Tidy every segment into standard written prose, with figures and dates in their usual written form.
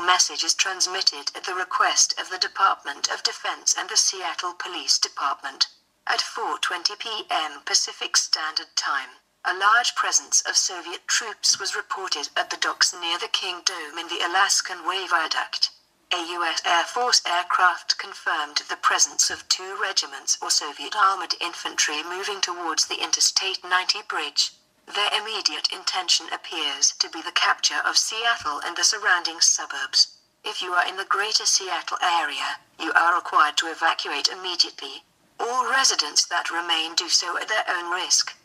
message is transmitted at the request of the Department of Defense and the Seattle Police Department. At 4:20 p.m. Pacific Standard Time, a large presence of Soviet troops was reported at the docks near the King Dome in the Alaskan Way Viaduct. A U.S. Air Force aircraft confirmed the presence of 2 regiments or Soviet armored infantry moving towards the Interstate 90 bridge. Their immediate intention appears to be the capture of Seattle and the surrounding suburbs. If you are in the greater Seattle area, you are required to evacuate immediately. All residents that remain do so at their own risk.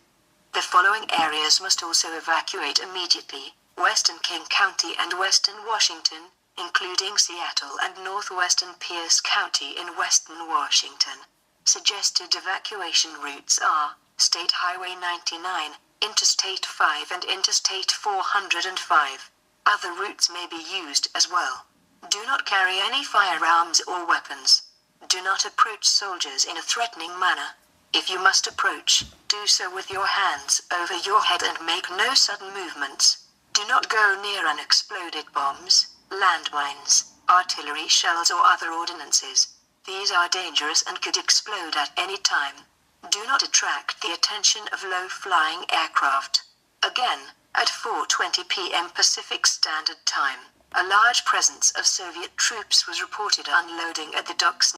The following areas must also evacuate immediately: Western King County and Western Washington, including Seattle and northwestern Pierce County in western Washington. Suggested evacuation routes are State Highway 99, Interstate 5 and Interstate 405. Other routes may be used as well. Do not carry any firearms or weapons. Do not approach soldiers in a threatening manner. If you must approach, do so with your hands over your head and make no sudden movements. Do not go near unexploded bombs, landmines, artillery shells or other ordnances. These are dangerous and could explode at any time. Do not attract the attention of low-flying aircraft. Again, at 4:20 p.m. Pacific Standard Time, a large presence of Soviet troops was reported unloading at the docks